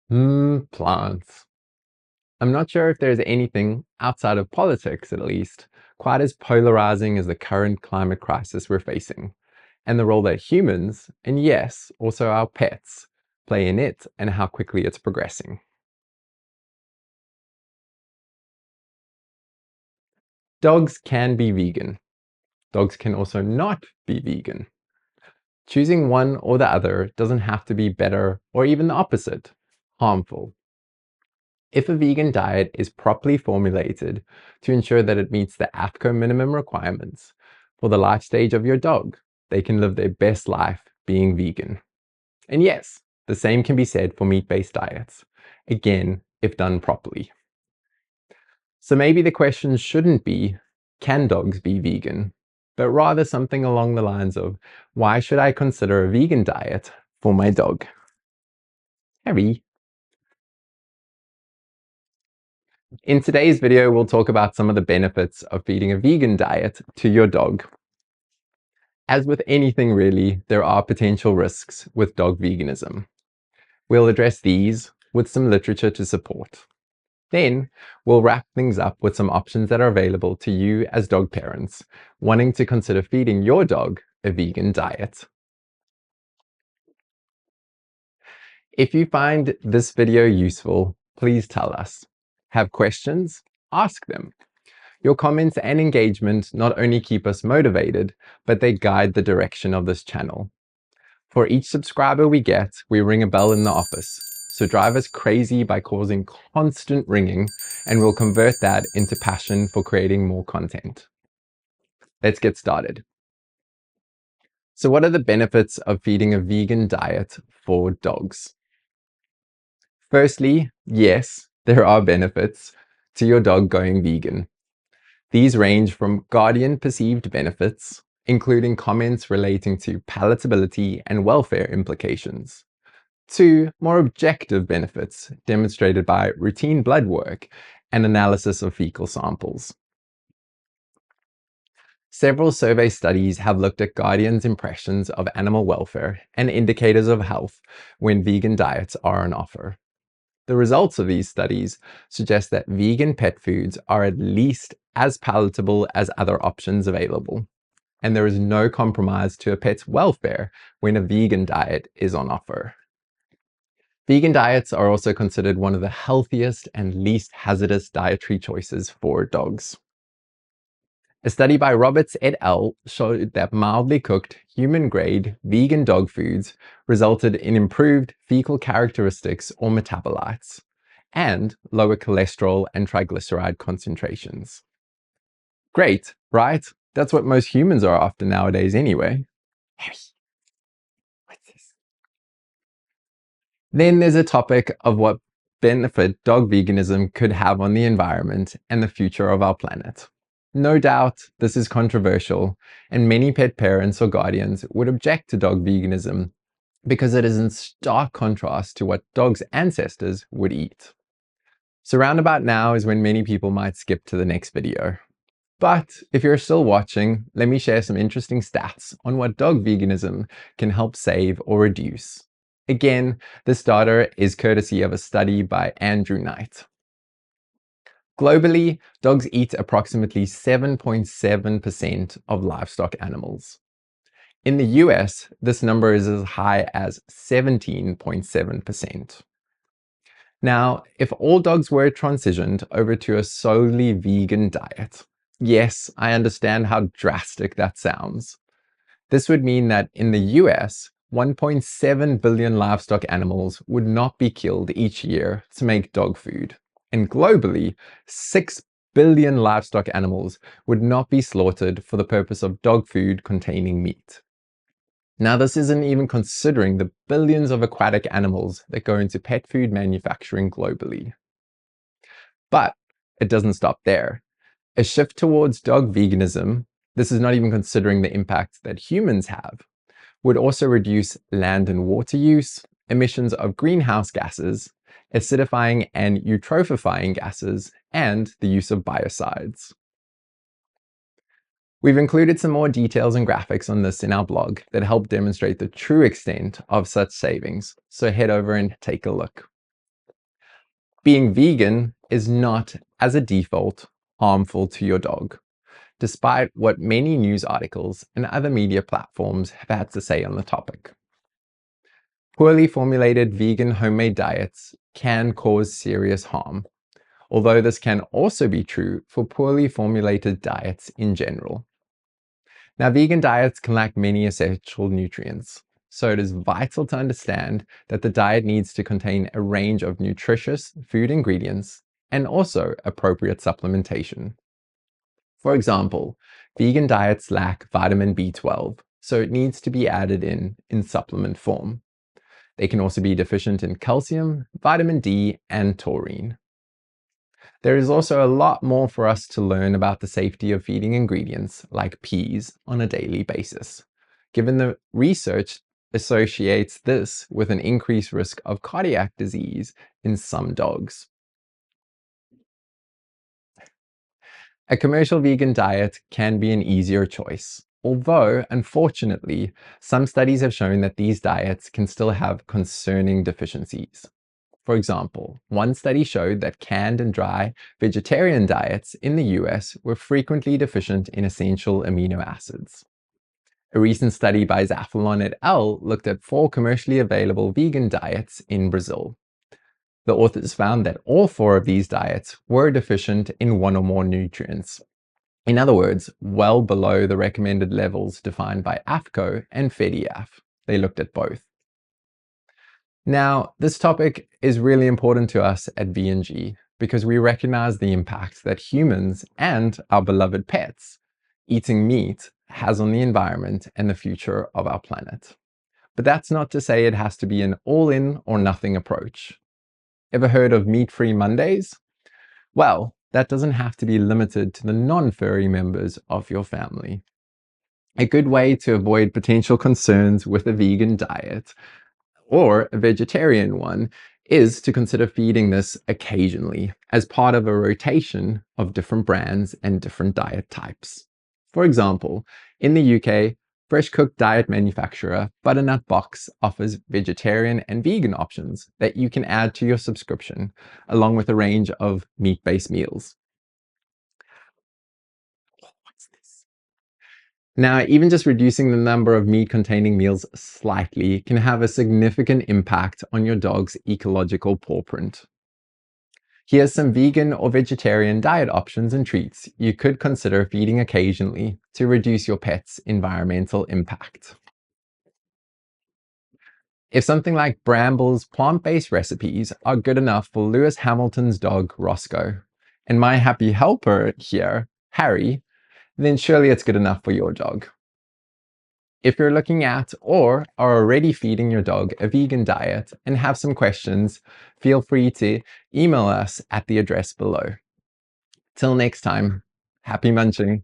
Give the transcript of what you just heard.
Plants. I'm not sure if there's anything, outside of politics at least, quite as polarizing as the current climate crisis we're facing, and the role that humans, and yes, also our pets, play in it and how quickly it's progressing. Dogs can be vegan. Dogs can also not be vegan. Choosing one or the other doesn't have to be better or even the opposite, harmful. If a vegan diet is properly formulated to ensure that it meets the AFCO minimum requirements for the life stage of your dog, they can live their best life being vegan. And yes, the same can be said for meat-based diets, again, if done properly. So maybe the question shouldn't be, can dogs be vegan? But rather something along the lines of, why should I consider a vegan diet for my dog? Harry. In today's video, we'll talk about some of the benefits of feeding a vegan diet to your dog. As with anything really, there are potential risks with dog veganism. We'll address these with some literature to support. Then, we'll wrap things up with some options that are available to you as dog parents, wanting to consider feeding your dog a vegan diet. If you find this video useful, please tell us. Have questions? Ask them. Your comments and engagement not only keep us motivated, but they guide the direction of this channel. For each subscriber we get, we ring a bell in the office. So drive us crazy by causing constant ringing, and we'll convert that into passion for creating more content. Let's get started. So what are the benefits of feeding a vegan diet for dogs? Firstly, yes, there are benefits to your dog going vegan. These range from guardian perceived benefits, including comments relating to palatability and welfare implications, to more objective benefits demonstrated by routine blood work and analysis of fecal samples. Several survey studies have looked at guardians' impressions of animal welfare and indicators of health when vegan diets are on offer. The results of these studies suggest that vegan pet foods are at least as palatable as other options available, and there is no compromise to a pet's welfare when a vegan diet is on offer. Vegan diets are also considered one of the healthiest and least hazardous dietary choices for dogs. A study by Roberts et al. Showed that mildly cooked, human-grade vegan dog foods resulted in improved fecal characteristics or metabolites, and lower cholesterol and triglyceride concentrations. Great, right? That's what most humans are after nowadays anyway. Harry, what's this? Then there's a topic of what benefit dog veganism could have on the environment and the future of our planet. No doubt this is controversial, and many pet parents or guardians would object to dog veganism because it is in stark contrast to what dogs' ancestors would eat. So round about now is when many people might skip to the next video. But if you're still watching, let me share some interesting stats on what dog veganism can help save or reduce. Again, this data is courtesy of a study by Andrew Knight. Globally, dogs eat approximately 7.7% of livestock animals. In the US, this number is as high as 17.7%. Now, if all dogs were transitioned over to a solely vegan diet, yes, I understand how drastic that sounds. This would mean that in the US, 1.7 billion livestock animals would not be killed each year to make dog food. And globally, 6 billion livestock animals would not be slaughtered for the purpose of dog food containing meat. Now, this isn't even considering the billions of aquatic animals that go into pet food manufacturing globally. But it doesn't stop there. A shift towards dog veganism, this is not even considering the impact that humans have, would also reduce land and water use, emissions of greenhouse gases, acidifying and eutropifying gases, and the use of biocides. We've included some more details and graphics on this in our blog that help demonstrate the true extent of such savings, so head over and take a look. Being vegan is not, as a default, harmful to your dog, despite what many news articles and other media platforms have had to say on the topic. Poorly formulated vegan homemade diets can cause serious harm, although this can also be true for poorly formulated diets in general. Now, vegan diets can lack many essential nutrients, so it is vital to understand that the diet needs to contain a range of nutritious food ingredients and also appropriate supplementation. For example, vegan diets lack vitamin B12, so it needs to be added in supplement form. They can also be deficient in calcium, vitamin D, and taurine. There is also a lot more for us to learn about the safety of feeding ingredients like peas on a daily basis, given the research associates this with an increased risk of cardiac disease in some dogs. A commercial vegan diet can be an easier choice, although, unfortunately, some studies have shown that these diets can still have concerning deficiencies. For example, one study showed that canned and dry vegetarian diets in the US were frequently deficient in essential amino acids. A recent study by Zafalon et al. Looked at 4 commercially available vegan diets in Brazil. The authors found that all 4 of these diets were deficient in one or more nutrients. In other words, well below the recommended levels defined by AFCO and FEDIAF. They looked at both. Now, this topic is really important to us at V&G because we recognize the impact that humans and our beloved pets eating meat has on the environment and the future of our planet. But that's not to say it has to be an all-in or nothing approach. Ever heard of meat-free Mondays? Well, that doesn't have to be limited to the non-furry members of your family. A good way to avoid potential concerns with a vegan diet or a vegetarian one is to consider feeding this occasionally as part of a rotation of different brands and different diet types. For example, in the UK, fresh cooked diet manufacturer Butternut Box offers vegetarian and vegan options that you can add to your subscription, along with a range of meat-based meals. What's this? Now, even just reducing the number of meat-containing meals slightly can have a significant impact on your dog's ecological paw print. Here's some vegan or vegetarian diet options and treats you could consider feeding occasionally to reduce your pet's environmental impact. If something like Bramble's plant-based recipes are good enough for Lewis Hamilton's dog Roscoe, and my happy helper here, Harry, then surely it's good enough for your dog. If you're looking at or are already feeding your dog a vegan diet and have some questions, feel free to email us at the address below. Till next time, happy munching.